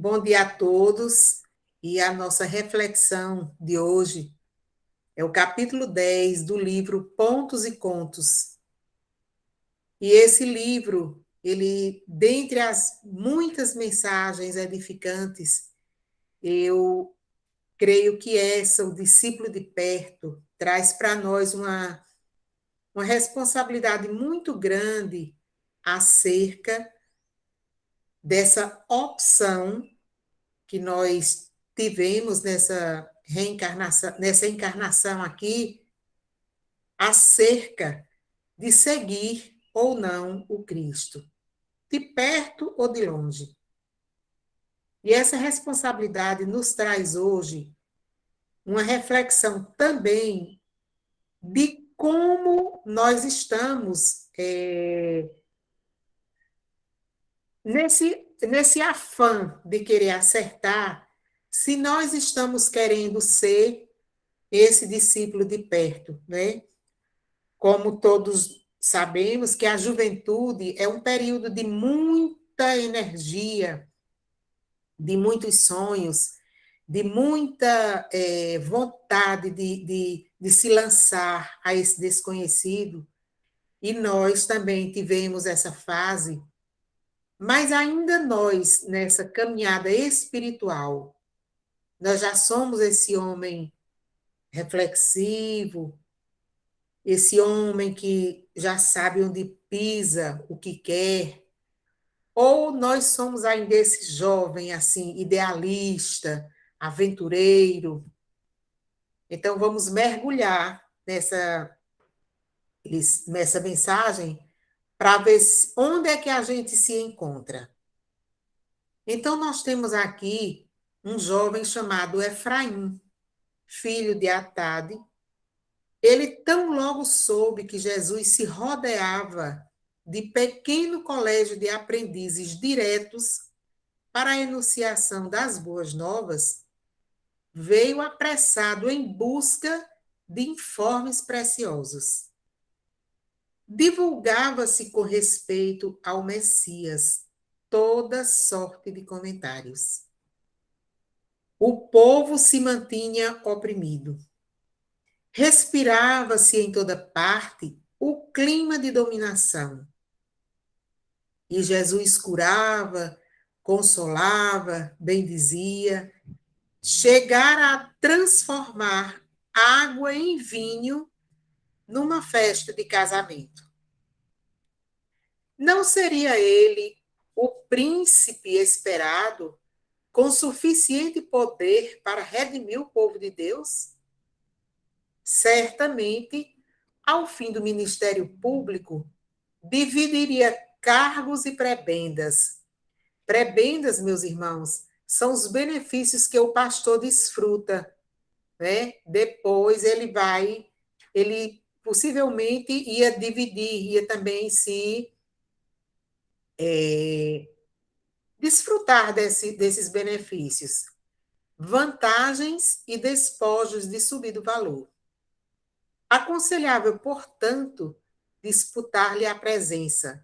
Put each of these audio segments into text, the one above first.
Bom dia a todos. E a nossa reflexão de hoje é o capítulo 10 do livro Pontos e Contos. E esse livro, ele, dentre as muitas mensagens edificantes, eu creio que essa, o discípulo de perto, traz para nós uma responsabilidade muito grande acerca dessa opção que nós tivemos nessa encarnação aqui, acerca de seguir ou não o Cristo, de perto ou de longe. E essa responsabilidade nos traz hoje uma reflexão também de como nós estamos nesse afã de querer acertar, se nós estamos querendo ser esse discípulo de perto, né? Como todos sabemos que a juventude é um período de muita energia, de muitos sonhos, de muita vontade de se lançar a esse desconhecido. E nós também tivemos essa fase, mas ainda nós, nessa caminhada espiritual, nós já somos esse homem reflexivo, esse homem que já sabe onde pisa, o que quer, ou nós somos ainda esse jovem assim, idealista, aventureiro. Então vamos mergulhar nessa mensagem para ver onde é que a gente se encontra. Então nós temos aqui um jovem chamado Efraim, filho de Atade. Ele tão logo soube que Jesus se rodeava de pequeno colégio de aprendizes diretos para a enunciação das boas novas, veio apressado em busca de informes preciosos. Divulgava-se com respeito ao Messias toda sorte de comentários. O povo se mantinha oprimido. Respirava-se em toda parte o clima de dominação. E Jesus curava, consolava, bendizia, chegara a transformar água em vinho numa festa de casamento. Não seria ele o príncipe esperado com suficiente poder para redimir o povo de Deus? Certamente, ao fim do ministério público, dividiria cargos e prebendas. Prebendas, meus irmãos, são os benefícios que o pastor desfruta, né? Depois ele possivelmente ia dividir, ia também se desfrutar desses benefícios, vantagens e despojos de subido valor. Aconselhável, portanto, disputar-lhe a presença,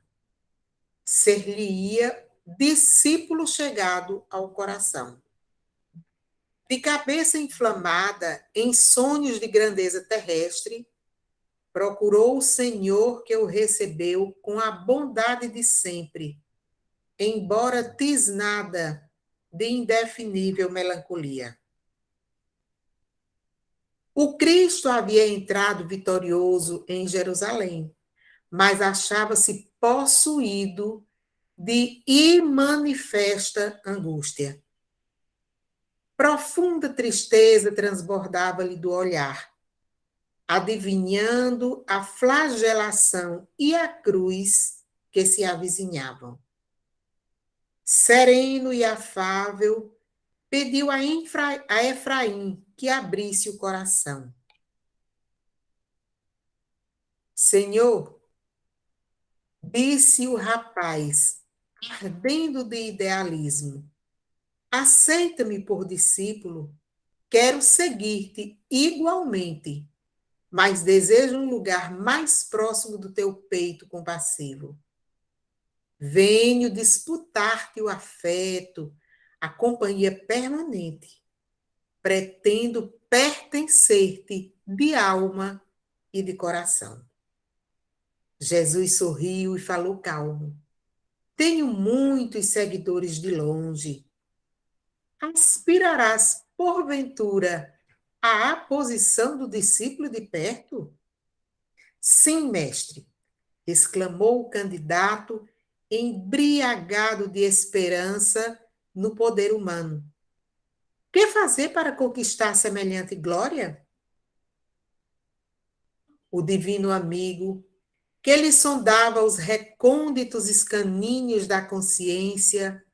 ser-lhe-ia discípulo chegado ao coração. De cabeça inflamada, em sonhos de grandeza terrestre, procurou o Senhor que o recebeu com a bondade de sempre, embora tisnada de indefinível melancolia. O Cristo havia entrado vitorioso em Jerusalém, mas achava-se possuído de imanifesta angústia. Profunda tristeza transbordava-lhe do olhar, adivinhando a flagelação e a cruz que se avizinhavam. Sereno e afável, pediu a Efraim que abrisse o coração. Senhor, disse o rapaz, ardendo de idealismo, aceita-me por discípulo, quero seguir-te igualmente, mas desejo um lugar mais próximo do teu peito compassivo. Venho disputar-te o afeto, a companhia permanente. Pretendo pertencer-te de alma e de coração. Jesus sorriu e falou calmo. Tenho muitos seguidores de longe. Aspirarás, porventura, à posição do discípulo de perto? Sim, mestre, exclamou o candidato, embriagado de esperança no poder humano. Que fazer para conquistar semelhante glória? O divino amigo, que lhe sondava os recônditos escaninhos da consciência,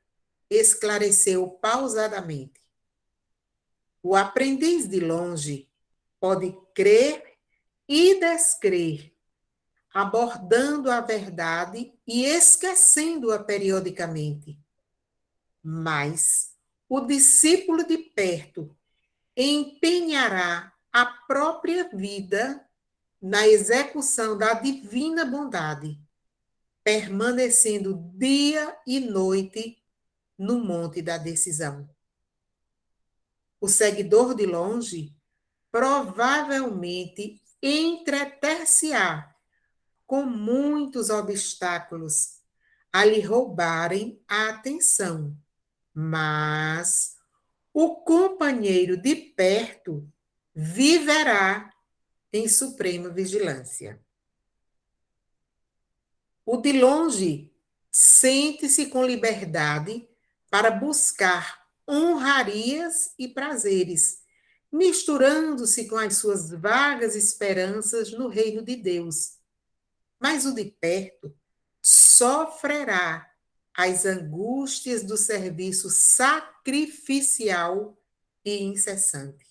esclareceu pausadamente. O aprendiz de longe pode crer e descrer, abordando a verdade e esquecendo-a periodicamente. Mas o discípulo de perto empenhará a própria vida na execução da divina bondade, permanecendo dia e noite no monte da decisão. O seguidor de longe provavelmente entreter-se-á com muitos obstáculos a lhe roubarem a atenção, mas o companheiro de perto viverá em suprema vigilância. O de longe sente-se com liberdade para buscar honrarias e prazeres, misturando-se com as suas vagas esperanças no reino de Deus. Mas o de perto sofrerá as angústias do serviço sacrificial e incessante.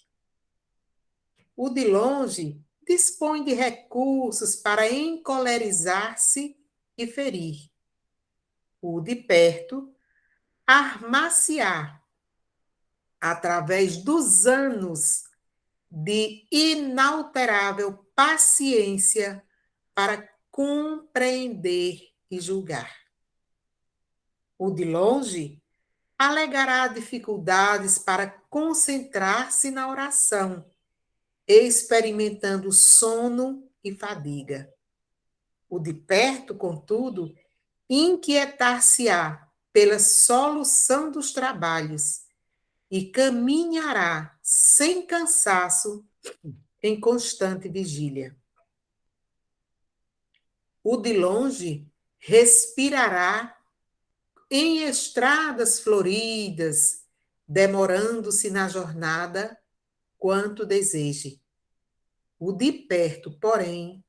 O de longe dispõe de recursos para encolerizar-se e ferir. O de perto armar-se-á através dos anos de inalterável paciência para compreender e julgar. O de longe alegará dificuldades para concentrar-se na oração, experimentando sono e fadiga. O de perto, contudo, inquietar-se-á pela solução dos trabalhos e caminhará sem cansaço em constante vigília. O de longe respirará em estradas floridas, demorando-se na jornada quanto deseje. O de perto, porém,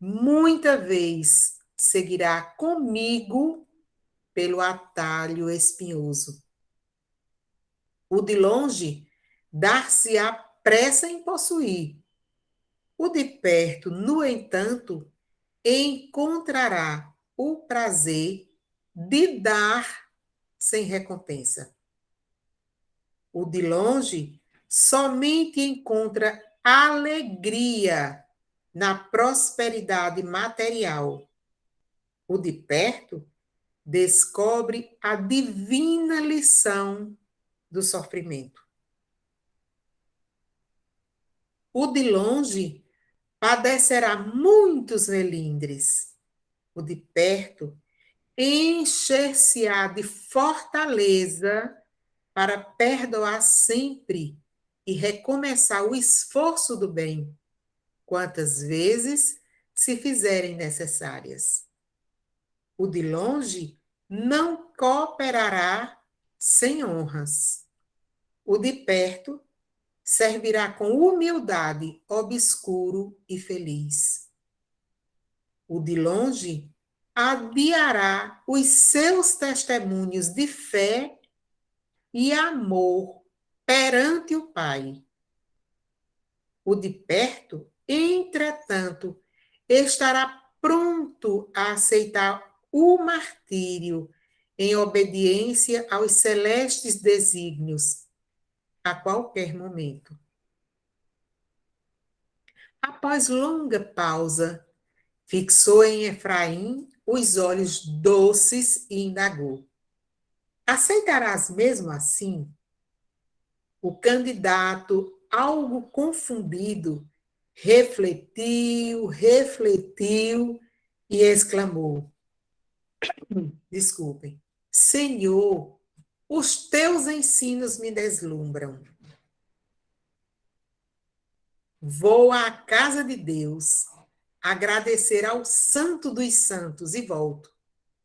muita vez seguirá comigo pelo atalho espinhoso. O de longe dar-se-á pressa em possuir. O de perto, no entanto, encontrará o prazer de dar sem recompensa. O de longe somente encontra alegria na prosperidade material. O de perto descobre a divina lição do sofrimento. O de longe padecerá muitos melindres. O de perto encher-se-á de fortaleza para perdoar sempre e recomeçar o esforço do bem, quantas vezes se fizerem necessárias. O de longe não cooperará sem honras. O de perto servirá com humildade, obscuro e feliz. O de longe adiará os seus testemunhos de fé e amor perante o Pai. O de perto, entretanto, estará pronto a aceitar o martírio em obediência aos celestes desígnios, a qualquer momento. Após longa pausa, fixou em Efraim os olhos doces e indagou. Aceitarás mesmo assim? O candidato, algo confundido, refletiu e exclamou: Desculpem, Senhor, os teus ensinos me deslumbram. Vou à casa de Deus agradecer ao Santo dos Santos e volto,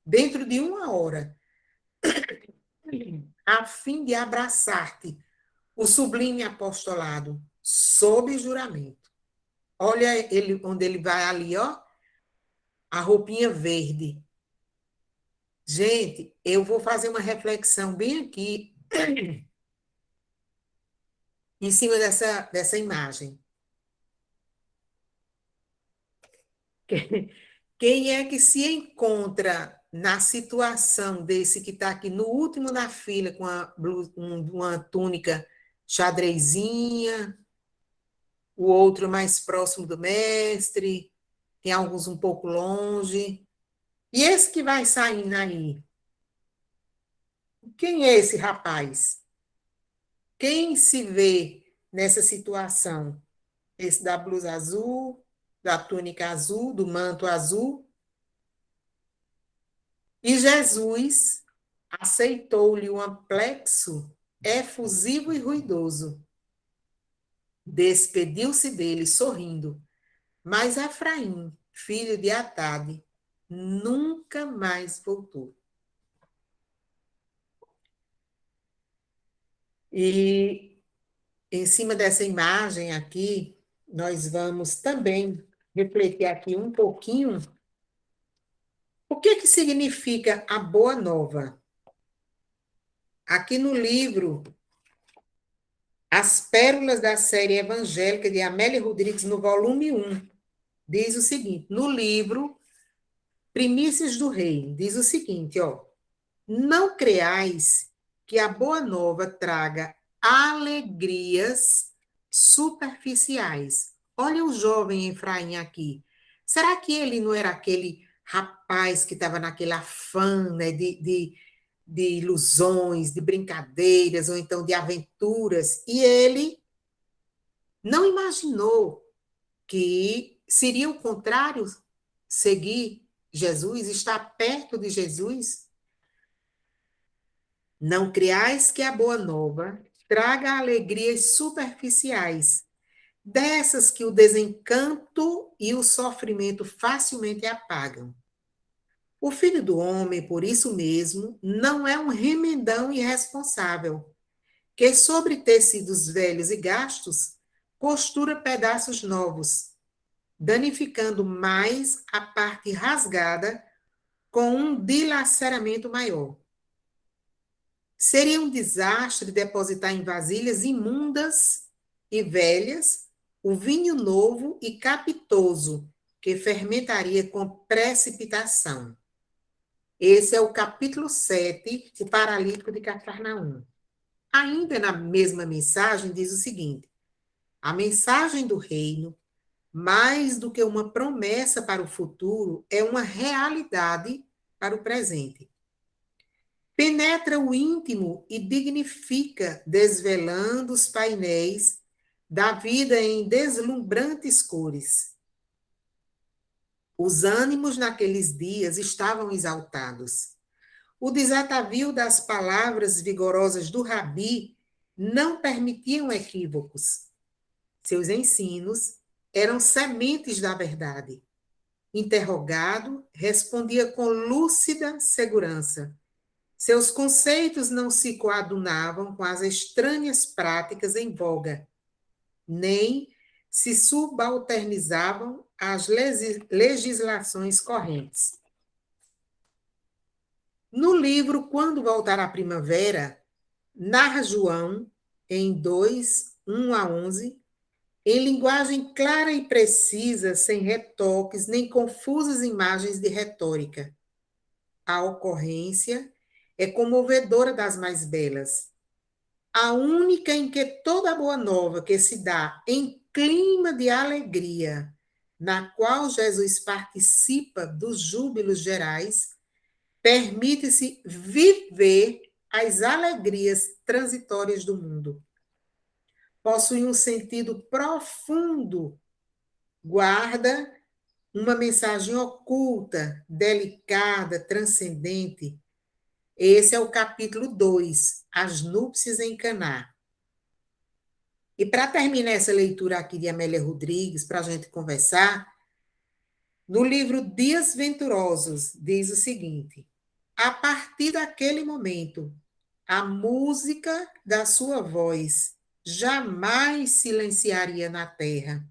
dentro de 1 hora, a fim de abraçar-te, o sublime apostolado, sob juramento. Olha ele, onde ele vai ali, ó, a roupinha verde. Gente, eu vou fazer uma reflexão bem aqui, em cima dessa imagem. Quem é que se encontra na situação desse que está aqui no último na fila com uma túnica xadrezinha, o outro mais próximo do mestre, tem alguns um pouco longe. E esse que vai saindo aí? Quem é esse rapaz? Quem se vê nessa situação? Esse da blusa azul, da túnica azul, do manto azul? E Jesus aceitou-lhe um amplexo efusivo e ruidoso. Despediu-se dele, sorrindo. Mas Efraim, filho de Atade, nunca mais voltou. E em cima dessa imagem aqui, nós vamos também refletir aqui um pouquinho o que significa a Boa Nova. Aqui no livro As Pérolas da Série Evangélica de Amélia Rodrigues, no volume 1, diz o seguinte, no livro Primícias do Reino, diz o seguinte, ó, não creais que a Boa Nova traga alegrias superficiais. Olha o jovem Efraim aqui. Será que ele não era aquele rapaz que estava naquele afã, né, de ilusões, de brincadeiras, ou então de aventuras, e ele não imaginou que seria o contrário, seguir Jesus, estar perto de Jesus? Não criais que a boa nova traga alegrias superficiais, dessas que o desencanto e o sofrimento facilmente apagam. O filho do homem, por isso mesmo, não é um remendão irresponsável, que sobre tecidos velhos e gastos costura pedaços novos, danificando mais a parte rasgada com um dilaceramento maior. Seria um desastre depositar em vasilhas imundas e velhas o vinho novo e capitoso, que fermentaria com precipitação. Esse é o capítulo 7, o paralítico de Cafarnaum. Ainda na mesma mensagem, diz o seguinte: a mensagem do reino, mais do que uma promessa para o futuro, é uma realidade para o presente. Penetra o íntimo e dignifica, desvelando os painéis da vida em deslumbrantes cores. Os ânimos naqueles dias estavam exaltados. O desatavio das palavras vigorosas do Rabi não permitiam equívocos. Seus ensinos eram sementes da verdade. Interrogado, respondia com lúcida segurança. Seus conceitos não se coadunavam com as estranhas práticas em voga, nem se subalternizavam às legislações correntes. No livro Quando Voltar a Primavera, narra João, em 2, 1 a 11, em linguagem clara e precisa, sem retoques nem confusas imagens de retórica. A ocorrência é comovedora das mais belas. A única em que toda boa nova que se dá em clima de alegria, na qual Jesus participa dos júbilos gerais, permite-se viver as alegrias transitórias do mundo. Possui um sentido profundo, guarda uma mensagem oculta, delicada, transcendente. Esse é o capítulo 2, As Núpcias em Caná. E para terminar essa leitura aqui de Amélia Rodrigues, para a gente conversar, no livro Dias Venturosos, diz o seguinte: a partir daquele momento, a música da sua voz jamais silenciaria na terra,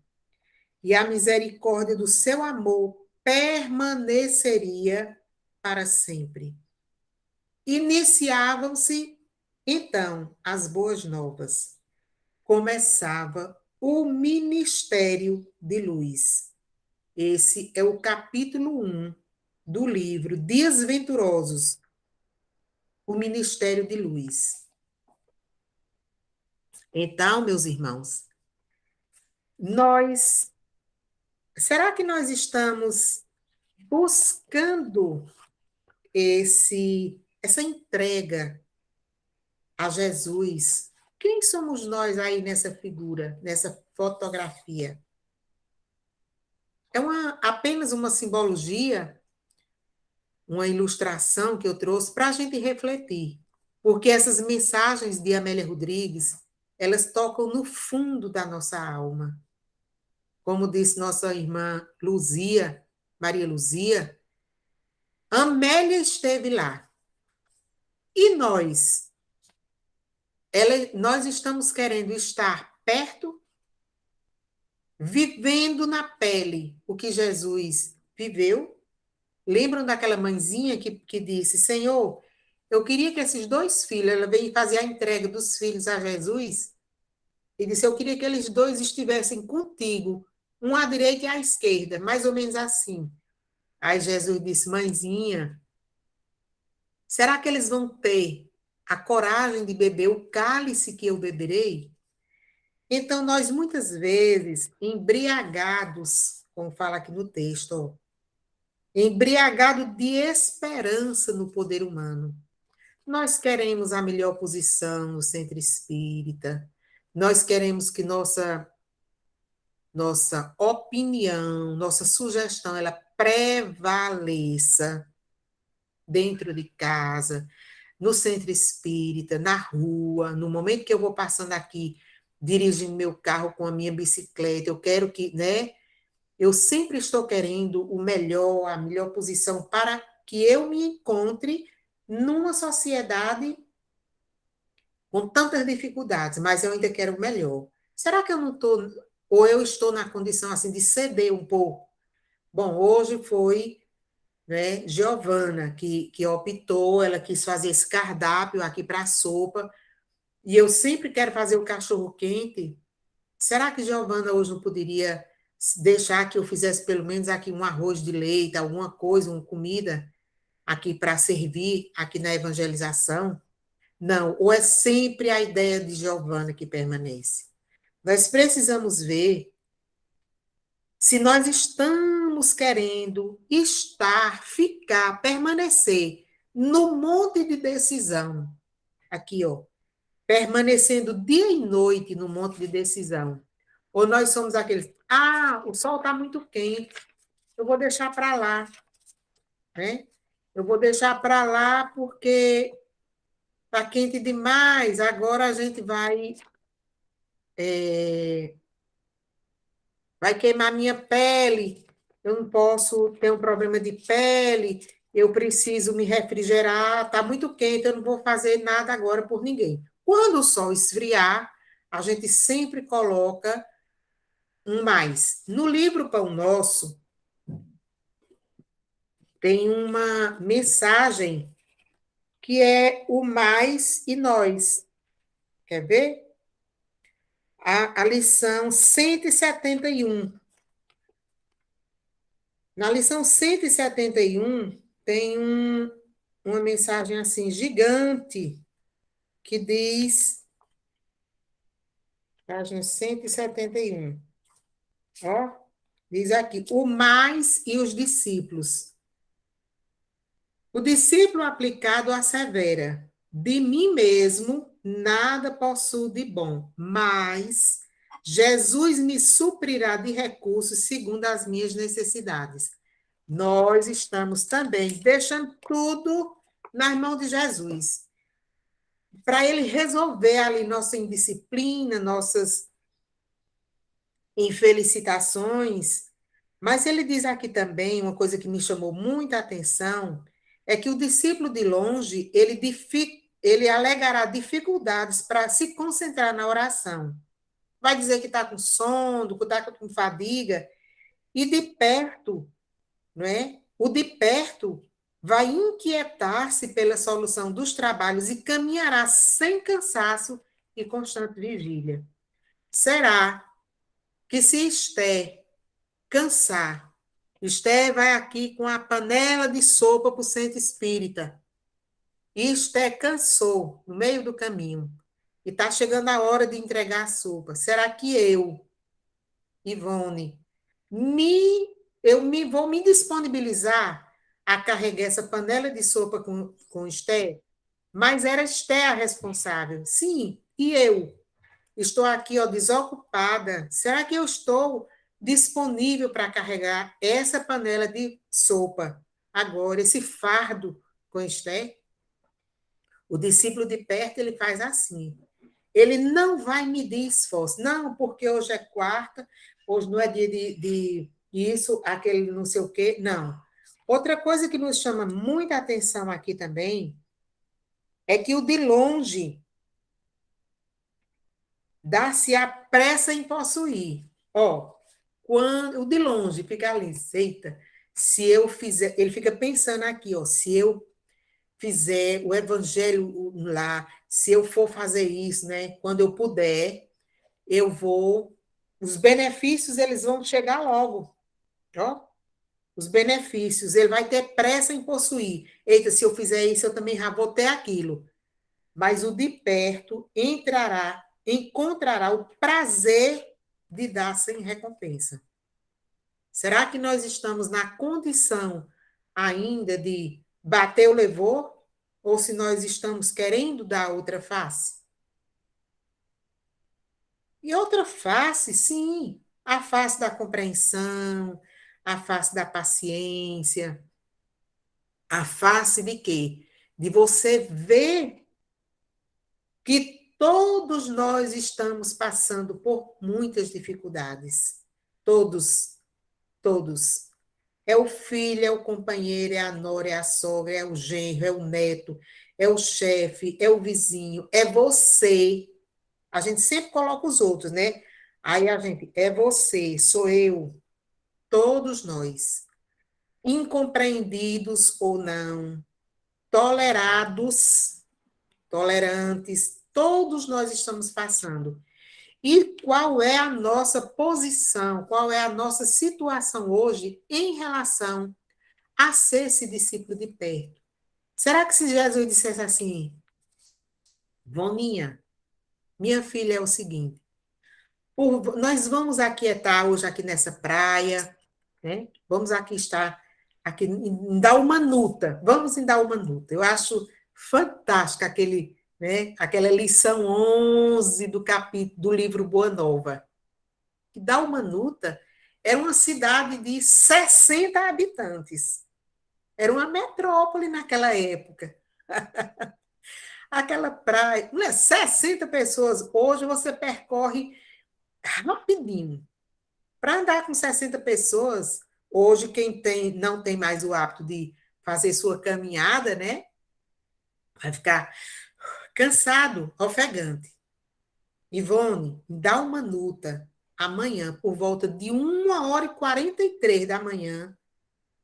e a misericórdia do seu amor permaneceria para sempre. Iniciavam-se, então, as boas novas. Começava o ministério de luz. Esse é o capítulo 1 do livro Dias Venturosos, o Ministério de Luz. Então, meus irmãos, será que nós estamos buscando essa entrega a Jesus? Quem somos nós aí nessa figura, nessa fotografia? É apenas uma simbologia, uma ilustração que eu trouxe para a gente refletir. Porque essas mensagens de Amélia Rodrigues, elas tocam no fundo da nossa alma. Como disse nossa irmã Luzia, Maria Luzia, Amélia esteve lá. E nós? Nós estamos querendo estar perto, vivendo na pele o que Jesus viveu. Lembram daquela mãezinha que disse: Senhor, eu queria que esses dois filhos, ela veio fazer a entrega dos filhos a Jesus, e disse: eu queria que eles dois estivessem contigo, um à direita e à esquerda, mais ou menos assim. Aí Jesus disse: mãezinha, será que eles vão ter a coragem de beber o cálice que eu beberei? Então, nós muitas vezes, embriagados, como fala aqui no texto, ó, embriagado de esperança no poder humano. Nós queremos a melhor posição no centro espírita, nós queremos que nossa opinião, nossa sugestão, ela prevaleça dentro de casa, no centro espírita, na rua, no momento que eu vou passando aqui, dirigindo meu carro com a minha bicicleta, eu quero que, né? Eu sempre estou querendo o melhor, a melhor posição para que eu me encontre numa sociedade com tantas dificuldades, mas eu ainda quero o melhor. Será que eu não estou, ou eu estou na condição assim de ceder um pouco? Bom, hoje foi, né, Giovana que optou, ela quis fazer esse cardápio aqui para a sopa, e eu sempre quero fazer o cachorro quente. Será que Giovana hoje não poderia deixar que eu fizesse pelo menos aqui um arroz de leite, alguma coisa, uma comida aqui para servir aqui na evangelização? Não, ou é sempre a ideia de Giovana que permanece. Nós precisamos ver se nós estamos querendo estar, ficar, permanecer no monte de decisão. Aqui, ó, permanecendo dia e noite no monte de decisão. Ou nós somos aqueles, o sol está muito quente, eu vou deixar para lá, né? Eu vou deixar para lá porque está quente demais, agora a gente vai queimar minha pele, eu não posso ter um problema de pele, eu preciso me refrigerar, está muito quente, eu não vou fazer nada agora por ninguém. Quando o sol esfriar, a gente sempre coloca um mais. No livro Pão Nosso, tem uma mensagem que é o mais e nós. Quer ver? A lição 171. Na lição 171, tem uma mensagem assim gigante que diz, página 171, ó, diz aqui, o mais e os discípulos. O discípulo aplicado assevera, De mim mesmo nada possuo de bom, mas Jesus me suprirá de recursos segundo as minhas necessidades. Nós estamos também deixando tudo nas mãos de Jesus, para ele resolver ali nossa indisciplina, nossas infelicitações. Mas ele diz aqui também uma coisa que me chamou muita atenção, é que o discípulo de longe, ele alegará dificuldades para se concentrar na oração. Vai dizer que está com sono, que está com fadiga, e de perto, não é? O de perto vai inquietar-se pela solução dos trabalhos e caminhará sem cansaço e constante vigília. Será que se Esté cansar, Esté vai aqui com a panela de sopa para o centro espírita, e Esté cansou no meio do caminho, e está chegando a hora de entregar a sopa, será que eu, Ivone, vou me disponibilizar a carregar essa panela de sopa com Esté? Mas era Esté a responsável. Sim, e eu? Estou aqui, ó, desocupada. Será que eu estou disponível para carregar essa panela de sopa agora, esse fardo com Esté? O discípulo de perto, ele faz assim. Ele não vai medir esforço. Não, porque hoje é quarta, hoje não é dia de isso, aquele não sei o quê. Não. Outra coisa que nos chama muita atenção aqui também é que o de longe dá-se a pressa em possuir. Ó, quando o de longe fica ali, eita, se eu fizer, ele fica pensando aqui, ó, se eu fizer o evangelho lá, se eu for fazer isso, né, quando eu puder, eu vou, os benefícios eles vão chegar logo, ó. Os benefícios, ele vai ter pressa em possuir. Eita, se eu fizer isso, eu também já vou ter aquilo. Mas o de perto encontrará o prazer de dar sem recompensa. Será que nós estamos na condição ainda de bater o levou? Ou se nós estamos querendo dar outra face? E outra face, sim, a face da compreensão, a face da paciência, a face de quê? De você ver que todos nós estamos passando por muitas dificuldades. Todos, todos. É o filho, é o companheiro, é a nora, é a sogra, é o genro, é o neto, é o chefe, é o vizinho, é você. A gente sempre coloca os outros, né? Aí a gente, é você, sou eu, todos nós, incompreendidos ou não, tolerados, tolerantes, todos nós estamos passando. E qual é a nossa posição, qual é a nossa situação hoje em relação a ser esse discípulo de perto? Será que se Jesus dissesse assim, Voninha, minha filha, é o seguinte, nós vamos aquietar hoje aqui nessa praia, né? Vamos aqui estar aqui em Dalmanuta. Vamos em Dalmanuta. Eu acho fantástica aquela lição 11 do capítulo do livro Boa Nova. Que Dalmanuta era uma cidade de 60 habitantes. Era uma metrópole naquela época. Aquela praia, não é 60 pessoas. Hoje você percorre rapidinho. Para andar com 60 pessoas, hoje não tem mais o hábito de fazer sua caminhada, né? Vai ficar cansado, ofegante. Ivone, dá uma nuta amanhã, por volta de 1h43 da manhã.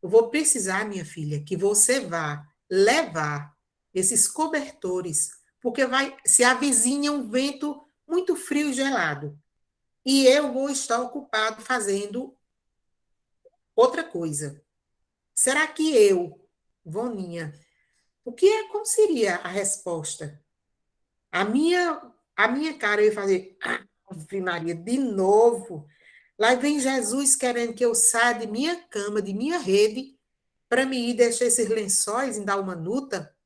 Eu vou precisar, minha filha, que você vá levar esses cobertores, porque se avizinha um vento muito frio e gelado. E eu vou estar ocupado fazendo outra coisa. Será que eu, Voninha, como seria a resposta? A minha cara, eu ia fazer, Ave Maria, de novo. Lá vem Jesus querendo que eu saia de minha cama, de minha rede, para me ir deixar esses lençóis em dar uma nuta.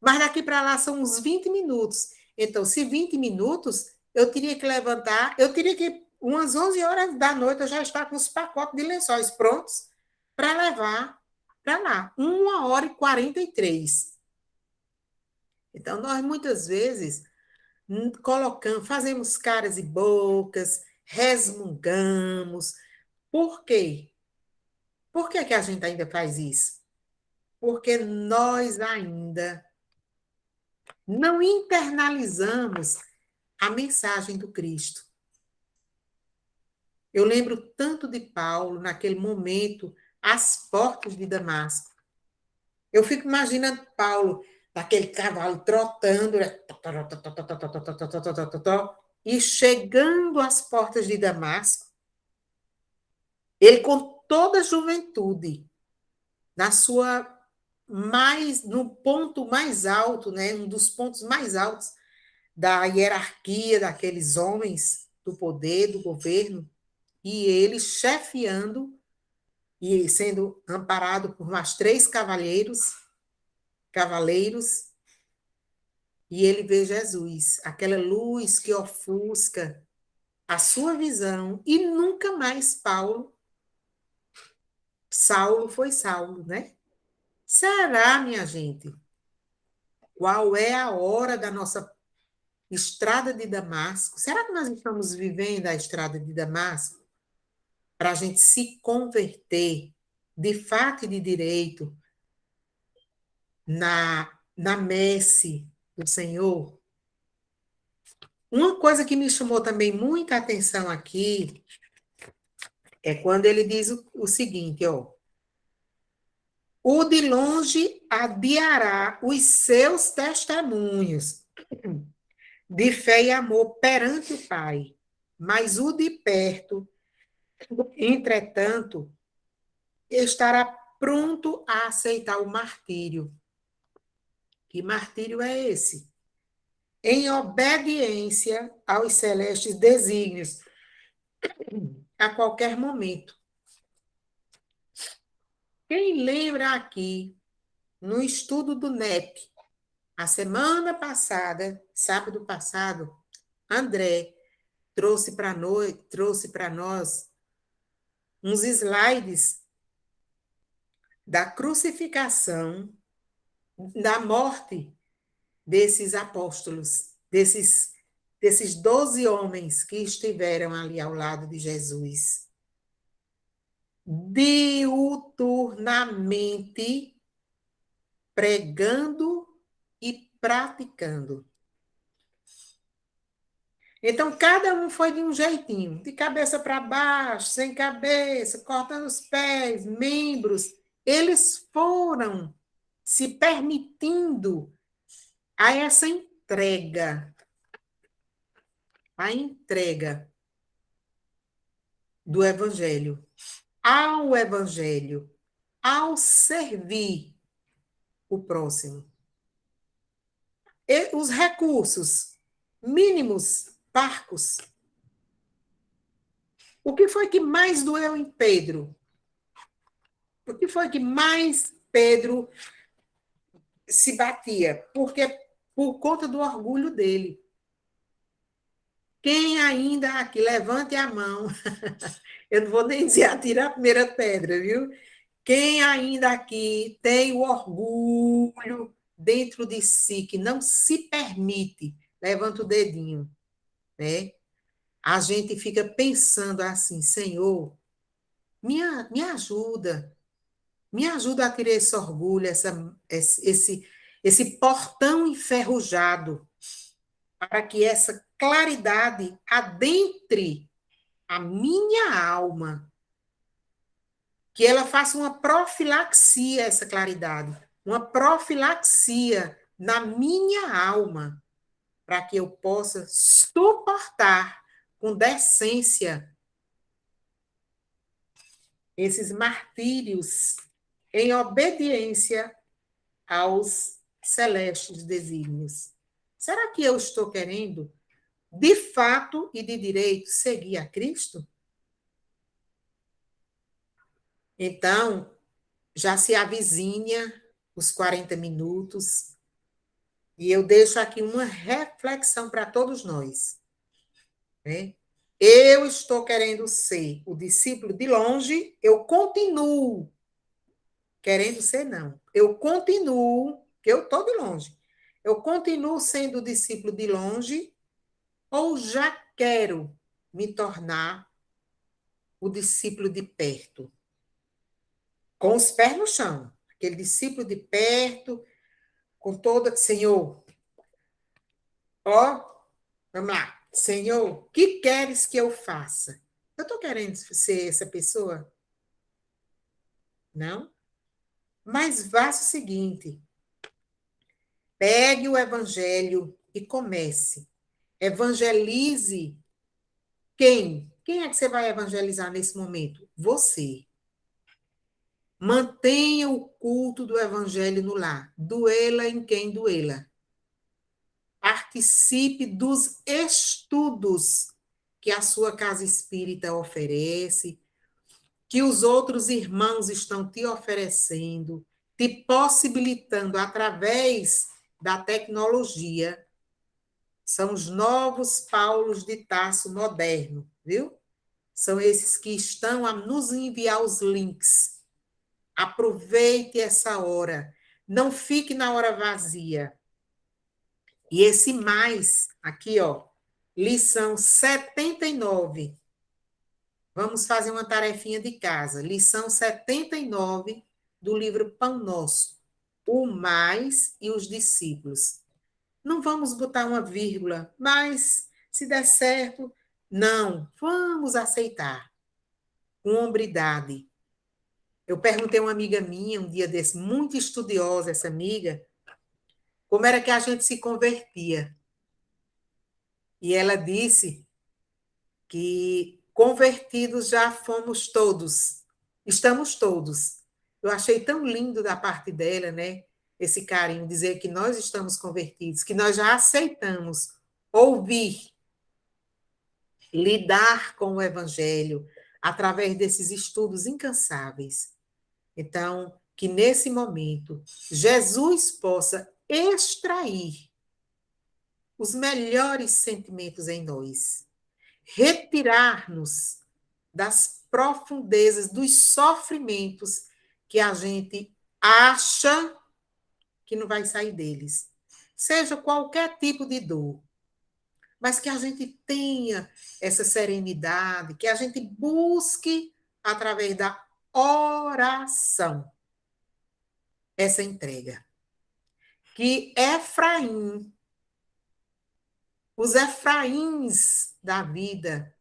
mas daqui para lá são uns 20 minutos. Então, se 20 minutos, eu teria que levantar, eu teria que, umas 11 horas da noite, eu já estar com os pacotes de lençóis prontos para levar para lá. 1h43. Então, nós muitas vezes colocamos, fazemos caras e bocas, resmungamos. Por quê? Por que que a gente ainda faz isso? Porque nós ainda não internalizamos a mensagem do Cristo. Eu lembro tanto de Paulo, naquele momento, às portas de Damasco. Eu fico imaginando Paulo, naquele cavalo trotando, e chegando às portas de Damasco, ele com toda a juventude, na sua no ponto mais alto, né, um dos pontos mais altos da hierarquia daqueles homens do poder, do governo, e ele chefiando e sendo amparado por mais 3 cavaleiros, e ele vê Jesus, aquela luz que ofusca a sua visão, e nunca mais Saulo foi Saulo, né? Será, minha gente, qual é a hora da nossa estrada de Damasco? Será que nós estamos vivendo a estrada de Damasco para a gente se converter de fato e de direito na messe do Senhor? Uma coisa que me chamou também muita atenção aqui é quando ele diz o seguinte, ó: o de longe adiará os seus testemunhos de fé e amor perante o Pai, mas o de perto, entretanto, estará pronto a aceitar o martírio. Que martírio é esse? Em obediência aos celestes desígnios, a qualquer momento. Quem lembra aqui, no estudo do NEP, a semana passada, sábado passado, André trouxe para nós uns slides da crucificação, da morte desses apóstolos, desses 12 homens que estiveram ali ao lado de Jesus. Diuturnamente pregando e praticando. Então, cada um foi de um jeitinho, de cabeça para baixo, sem cabeça, cortando os pés, membros. Eles foram se permitindo a entrega do Evangelho, ao servir o próximo. E os recursos mínimos, parcos. O que foi que mais doeu em Pedro? O que foi que mais Pedro se batia? Porque por conta do orgulho dele. Quem ainda aqui, levante a mão. Eu não vou nem dizer atira a primeira pedra, viu? Quem ainda aqui tem o orgulho dentro de si, que não se permite, levanta o dedinho, né? A gente fica pensando assim, Senhor, me ajuda a tirar esse orgulho, esse portão enferrujado, para que essa claridade adentre a minha alma, que ela faça uma profilaxia, essa claridade, uma profilaxia na minha alma, para que eu possa suportar com decência esses martírios em obediência aos celestes desígnios. Será que eu estou querendo, de fato e de direito, seguir a Cristo? Então, já se avizinha os 40 minutos, E eu deixo aqui uma reflexão para todos nós, né? Eu estou querendo ser o discípulo de longe, eu continuo querendo ser, não. Eu continuo, que eu estou de longe. Eu continuo sendo o discípulo de longe ou já quero me tornar o discípulo de perto, com os pés no chão. Aquele discípulo de perto, com toda. Senhor, ó, vamos lá. Senhor, o que queres que eu faça? Eu estou querendo ser essa pessoa? Não? Mas faça o seguinte: pegue o evangelho e comece. Evangelize quem? Quem é que você vai evangelizar nesse momento? Você. Mantenha o culto do evangelho no lar. Doela em quem doela. Participe dos estudos que a sua casa espírita oferece, que os outros irmãos estão te oferecendo, te possibilitando através da tecnologia. São os novos Paulos de Tarso moderno, viu? São esses que estão a nos enviar os links. Aproveite essa hora. Não fique na hora vazia. E esse mais, aqui, ó, lição 79. Vamos fazer uma tarefinha de casa. Lição 79 do livro Pão Nosso. O mais e os discípulos. Não vamos botar uma vírgula, mas se der certo, não. Vamos aceitar. Com hombridade. Eu perguntei a uma amiga minha, um dia desse, muito estudiosa, essa amiga, como era que a gente se convertia. E ela disse que convertidos já fomos todos, estamos todos. Eu achei tão lindo da parte dela, né? Esse carinho, dizer que nós estamos convertidos, que nós já aceitamos ouvir, lidar com o Evangelho através desses estudos incansáveis. Então, que nesse momento Jesus possa extrair os melhores sentimentos em nós, retirar-nos das profundezas dos sofrimentos que a gente acha que não vai sair deles. Seja qualquer tipo de dor, mas que a gente tenha essa serenidade, que a gente busque, através da oração, essa entrega. Que Efraim, os Efraíns da vida,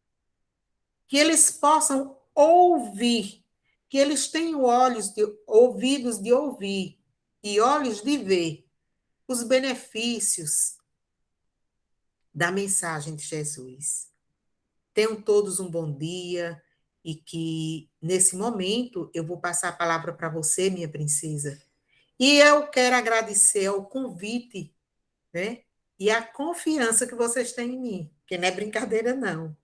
que eles possam ouvir, que eles tenham ouvidos de ouvir e olhos de ver os benefícios da mensagem de Jesus. Tenham todos um bom dia e que, nesse momento, eu vou passar a palavra para você, minha princesa. E eu quero agradecer ao convite, né? E a confiança que vocês têm em mim, que não é brincadeira, não.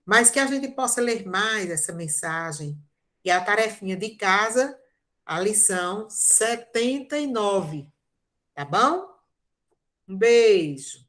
Mas que a gente possa ler mais essa mensagem. E a tarefinha de casa, a lição 79. Tá bom? Um beijo.